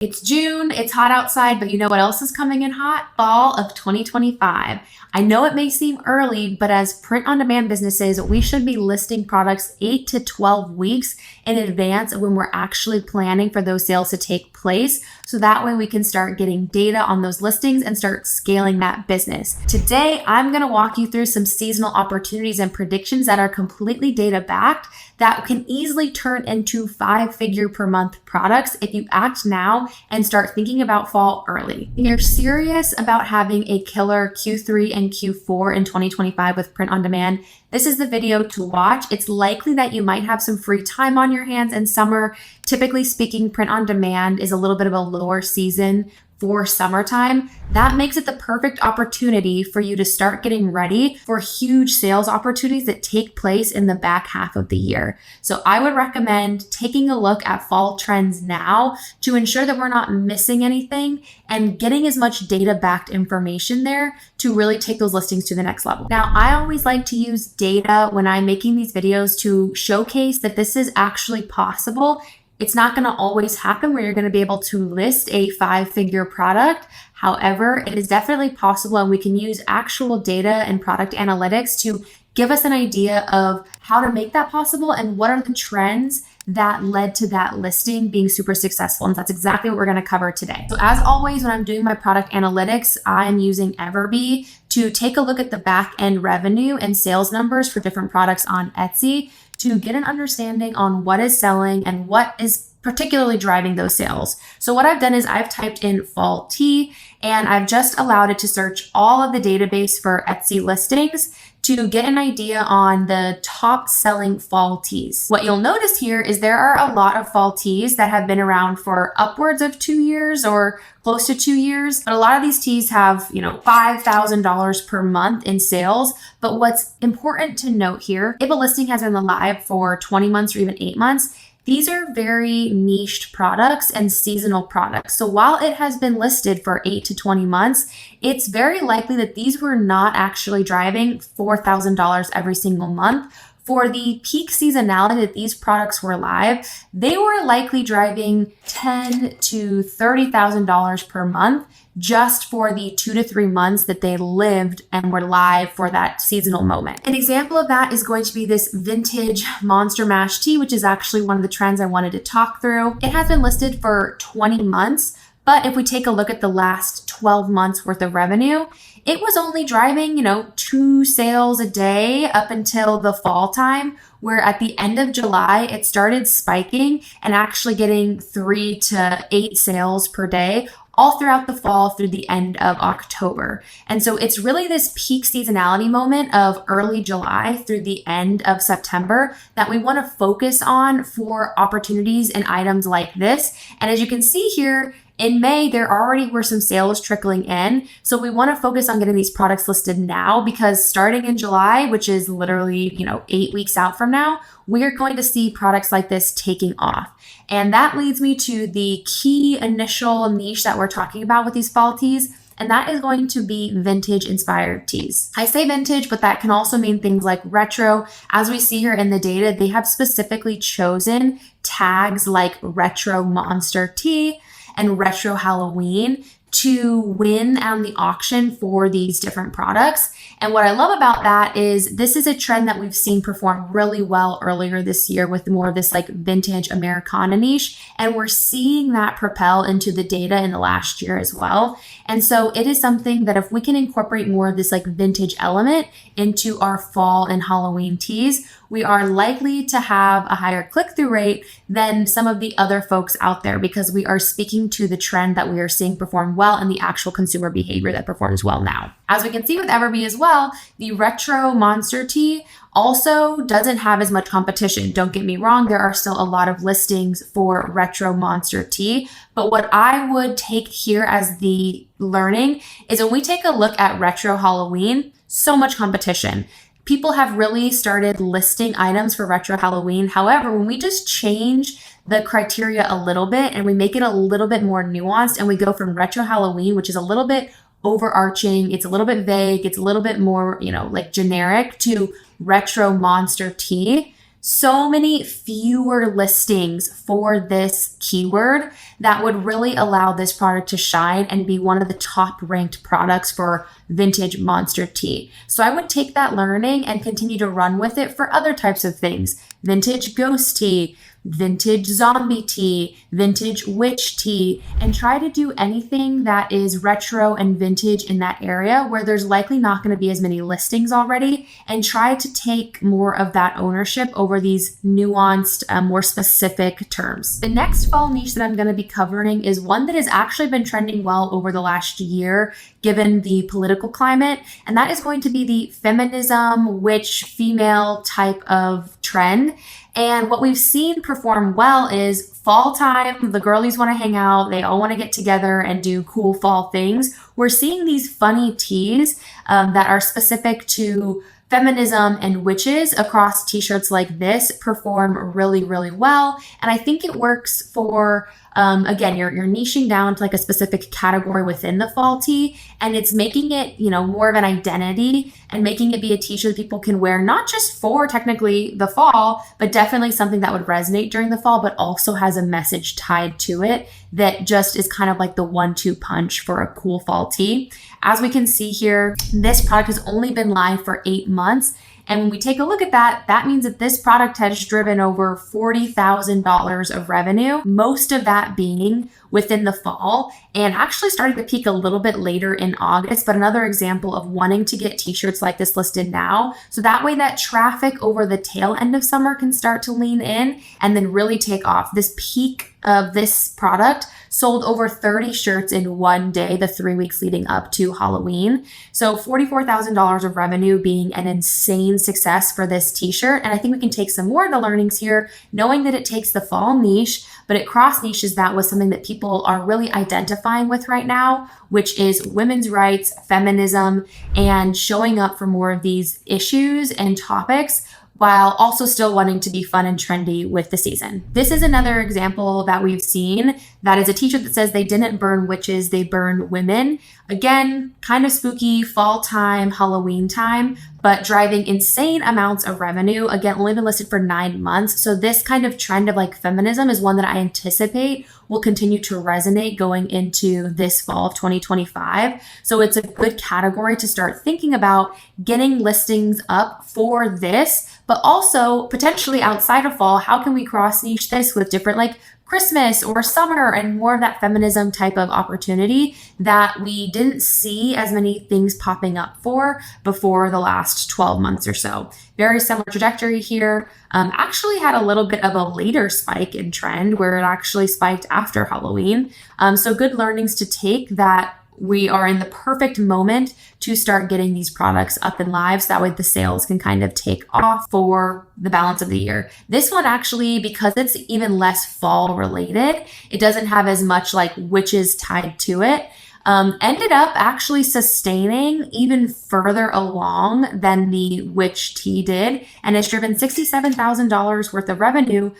It's June, it's hot outside, but you know what else is coming in hot? Fall of 2025. I know it may seem early, but as print-on-demand businesses, we should be listing products 8 to 12 weeks in advance of when we're actually planning for those sales to take place. So that way we can start getting data on those listings and start scaling that business. Today, I'm going to walk you through some seasonal opportunities and predictions that are completely data-backed that can easily turn into 5-figure per month products if you act now and start thinking about fall early. If you're serious about having a killer Q3 and Q4 in 2025 with print on demand, this is the video to watch. It's likely that you might have some free time on your hands in summer. Typically speaking, print on demand is a little bit of a lower season for summertime. That makes it the perfect opportunity for you to start getting ready for huge sales opportunities that take place in the back half of the year. So I would recommend taking a look at fall trends now to ensure that we're not missing anything and getting as much data-backed information there to really take those listings to the next level. Now, I always like to use data when I'm making these videos to showcase that this is actually possible. It's not going to always happen where you're going to be able to list a 5-figure product. However, it is definitely possible, and we can use actual data and product analytics to give us an idea of how to make that possible and what are the trends that led to that listing being super successful. And that's exactly what we're going to cover today. So as always, when I'm doing my product analytics, I'm using Everbee to take a look at the back end revenue and sales numbers for different products on Etsy to get an understanding on what is selling and what is particularly driving those sales. So what I've done is I've typed in fall tea and I've just allowed it to search all of the database for Etsy listings to get an idea on the top selling fall teas. What you'll notice here is there are a lot of fall teas that have been around for upwards of 2 years or close to 2 years. But a lot of these teas have, $5,000 per month in sales. But what's important to note here, if a listing has been live for 20 months or even 8 months, these are very niched products and seasonal products. So while it has been listed for 8 to 20 months, it's very likely that these were not actually driving $4,000 every single month. For the peak seasonality that these products were live, they were likely driving $10,000 to $30,000 per month just for the 2 to 3 months that they lived and were live for that seasonal moment. An example of that is going to be this vintage Monster Mash tea, which is actually one of the trends I wanted to talk through. It has been listed for 20 months, but if we take a look at the last 12 months worth of revenue, it was only driving, 2 sales a day up until the fall time, where at the end of July, it started spiking and actually getting 3 to 8 sales per day all throughout the fall through the end of October. And so it's really this peak seasonality moment of early July through the end of September that we want to focus on for opportunities and items like this. And as you can see here, in May, there already were some sales trickling in. So we want to focus on getting these products listed now because starting in July, which is literally, 8 weeks out from now, we're going to see products like this taking off. And that leads me to the key initial niche that we're talking about with these fall teas. And that is going to be vintage inspired teas. I say vintage, but that can also mean things like retro. As we see here in the data, they have specifically chosen tags like retro monster tea and retro Halloween to win on the auction for these different products. And what I love about that is this is a trend that we've seen perform really well earlier this year with more of this vintage Americana niche. And we're seeing that propel into the data in the last year as well. And so it is something that if we can incorporate more of this vintage element into our fall and Halloween teas, we are likely to have a higher click-through rate than some of the other folks out there because we are speaking to the trend that we are seeing perform well and the actual consumer behavior that performs well now. As we can see with Everbee as well, the retro monster tea also doesn't have as much competition. Don't get me wrong, there are still a lot of listings for retro monster tea, but what I would take here as the learning is when we take a look at retro Halloween, so much competition. People have really started listing items for retro Halloween. However, when we just change the criteria a little bit and we make it a little bit more nuanced and we go from retro Halloween, which is a little bit overarching, it's a little bit vague, it's a little bit more, generic, to retro monster tea, so many fewer listings for this keyword that would really allow this product to shine and be one of the top ranked products for vintage monster tea. So I would take that learning and continue to run with it for other types of things. Vintage ghost tea, vintage zombie tea, vintage witch tea, and try to do anything that is retro and vintage in that area where there's likely not going to be as many listings already, and try to take more of that ownership over these nuanced, more specific terms. The next fall niche that I'm going to be covering is one that has actually been trending well over the last year, given the political climate, and that is going to be the feminism witch female type of trend. And what we've seen perform well is fall time. The girlies want to hang out. They all want to get together and do cool fall things. We're seeing these funny teas that are specific to feminism and witches across t-shirts like this perform really, really well. And I think it works for, again, you're niching down to like a specific category within the fall tee, and it's making it, more of an identity and making it be a t-shirt that people can wear, not just for technically the fall, but definitely something that would resonate during the fall, but also has a message tied to it that just is kind of like the 1-2 punch for a cool fall tee. As we can see here, this product has only been live for 8 months. And when we take a look at that, that means that this product has driven over $40,000 of revenue, most of that being within the fall, and actually starting to peak a little bit later in August, but another example of wanting to get t-shirts like this listed now. So that way that traffic over the tail end of summer can start to lean in and then really take off. This peak of this product sold over 30 shirts in one day, the 3 weeks leading up to Halloween. So $44,000 of revenue being an insane success for this t-shirt. And I think we can take some more of the learnings here, knowing that it takes the fall niche, but it cross niches that with something that people are really identifying with right now, which is women's rights, feminism, and showing up for more of these issues and topics while also still wanting to be fun and trendy with the season. This is another example that we've seen that is a t-shirt that says they didn't burn witches, they burned women. Again, kind of spooky fall time, Halloween time, but driving insane amounts of revenue. Again, only been listed for 9 months. So this kind of trend of like feminism is one that I anticipate will continue to resonate going into this fall of 2025. So it's a good category to start thinking about getting listings up for this, but also potentially outside of fall, how can we cross niche this with different like Christmas or summer and more of that feminism type of opportunity that we didn't see as many things popping up for before the last 12 months or so. Very similar trajectory here. Actually had a little bit of a later spike in trend where it actually spiked after Halloween. So good learnings to take that we are in the perfect moment to start getting these products up and live. So that way the sales can kind of take off for the balance of the year. This one actually, because it's even less fall related, it doesn't have as much like witches tied to it. Ended up actually sustaining even further along than the witch tea did, and it's driven $67,000 worth of revenue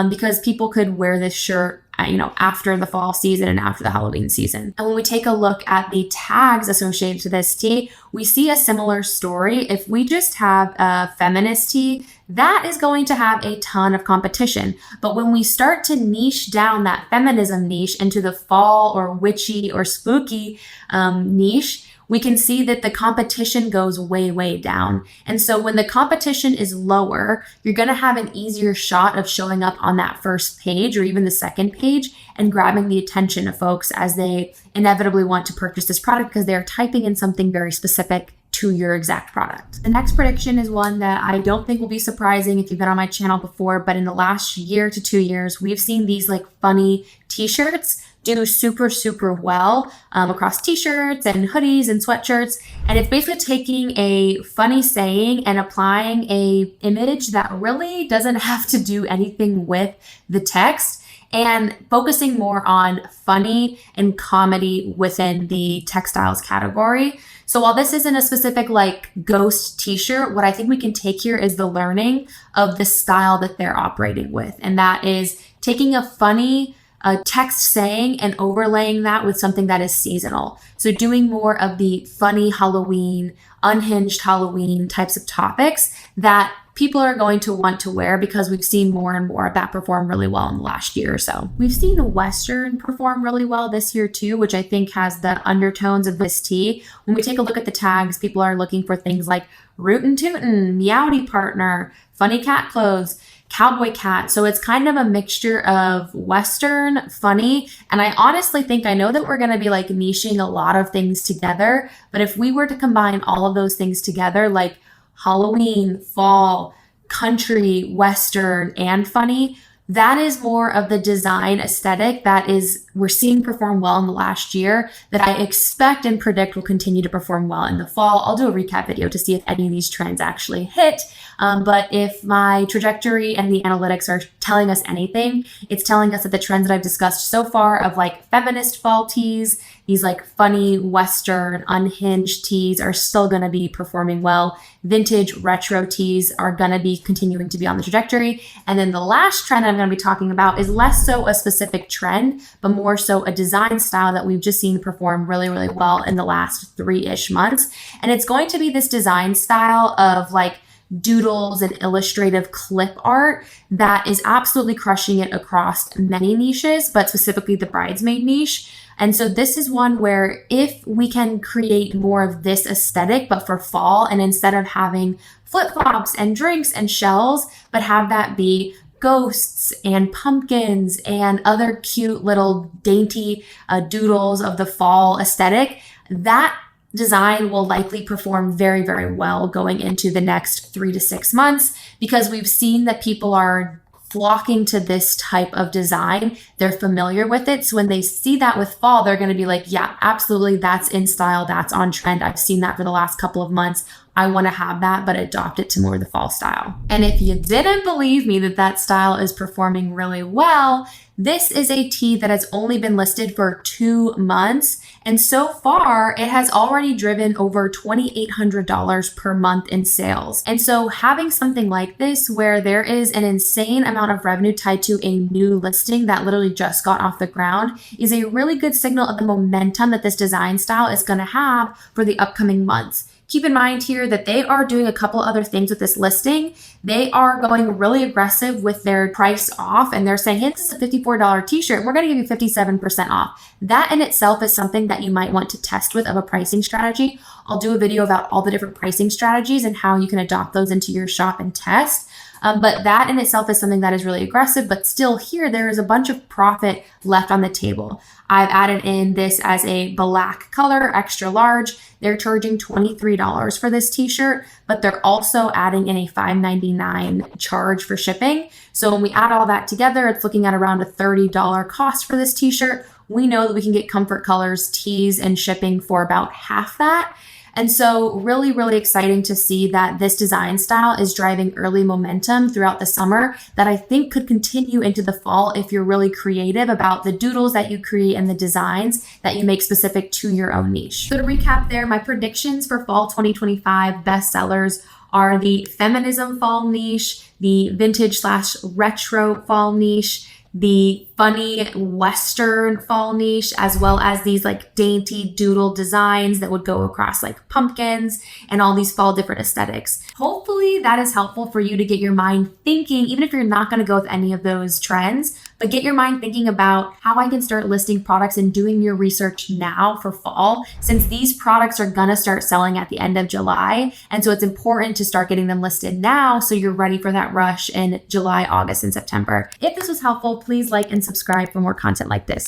because people could wear this shirt after the fall season and after the Halloween season. And when we take a look at the tags associated to this tea, we see a similar story. If we just have a feminist tea, that is going to have a ton of competition. But when we start to niche down that feminism niche into the fall or witchy or spooky niche, we can see that the competition goes way, way down. And so when the competition is lower, you're going to have an easier shot of showing up on that first page or even the second page and grabbing the attention of folks as they inevitably want to purchase this product because they're typing in something very specific to your exact product. The next prediction is one that I don't think will be surprising if you've been on my channel before, but in the last year to 2 years, we've seen these like funny t-shirts do super, super well across t-shirts and hoodies and sweatshirts. And it's basically taking a funny saying and applying a image that really doesn't have to do anything with the text and focusing more on funny and comedy within the textiles category. So while this isn't a specific like ghost t-shirt, what I think we can take here is the learning of the style that they're operating with. And that is taking a funny text saying and overlaying that with something that is seasonal. So doing more of the funny Halloween, unhinged Halloween types of topics that people are going to want to wear because we've seen more and more of that perform really well in the last year or so. We've seen Western perform really well this year too, which I think has the undertones of this tee. When we take a look at the tags, people are looking for things like rootin' tootin', meowdy partner, funny cat clothes, cowboy cat. So it's kind of a mixture of Western, funny, and I honestly think, I know that we're going to be like niching a lot of things together, but if we were to combine all of those things together, like Halloween, fall, country, Western, and funny, that is more of the design aesthetic that we're seeing perform well in the last year that I expect and predict will continue to perform well in the fall. I'll do a recap video to see if any of these trends actually hit. But if my trajectory and the analytics are telling us anything, it's telling us that the trends that I've discussed so far of like feminist fall tees, these like funny Western unhinged tees are still going to be performing well. Vintage retro tees are going to be continuing to be on the trajectory. And then the last trend I'm going to be talking about is less so a specific trend, but more so a design style that we've just seen perform really, really well in the last 3-ish months. And it's going to be this design style of like doodles and illustrative clip art that is absolutely crushing it across many niches, but specifically the bridesmaid niche. And so this is one where if we can create more of this aesthetic, but for fall, and instead of having flip-flops and drinks and shells, but have that be ghosts and pumpkins and other cute little dainty doodles of the fall aesthetic, that design will likely perform very, very well going into the next 3 to 6 months, because we've seen that people are flocking to this type of design. They're familiar with it. So when they see that with fall, they're going to be like, yeah, absolutely. That's in style. That's on trend. I've seen that for the last couple of months. I want to have that, but adopt it to more of the fall style. And if you didn't believe me that that style is performing really well, this is a tee that has only been listed for 2 months. And so far, it has already driven over $2,800 per month in sales. And so having something like this, where there is an insane amount of revenue tied to a new listing that literally just got off the ground, is a really good signal of the momentum that this design style is going to have for the upcoming months. Keep in mind here that they are doing a couple other things with this listing. They are going really aggressive with their price off, and they're saying, hey, this is a $54 t-shirt. We're going to give you 57% off. That in itself is something that you might want to test with of a pricing strategy. I'll do a video about all the different pricing strategies and how you can adopt those into your shop and test. But that in itself is something that is really aggressive, but still here, there is a bunch of profit left on the table. I've added in this as a black color, extra large. They're charging $23 for this t-shirt, but they're also adding in a $5.99 charge for shipping. So when we add all that together, it's looking at around a $30 cost for this t-shirt. We know that we can get comfort colors, tees, and shipping for about half that. And so really, really exciting to see that this design style is driving early momentum throughout the summer that I think could continue into the fall if you're really creative about the doodles that you create and the designs that you make specific to your own niche. So to recap there, my predictions for fall 2025 bestsellers are the feminism fall niche, the vintage/retro fall niche, the funny Western fall niche, as well as these like dainty doodle designs that would go across like pumpkins and all these fall different aesthetics. Hopefully that is helpful for you to get your mind thinking, even if you're not going to go with any of those trends, but get your mind thinking about how I can start listing products and doing your research now for fall, since these products are going to start selling at the end of July. And so it's important to start getting them listed now so you're ready for that rush in July, August, and September. If this was helpful, please like and subscribe for more content like this.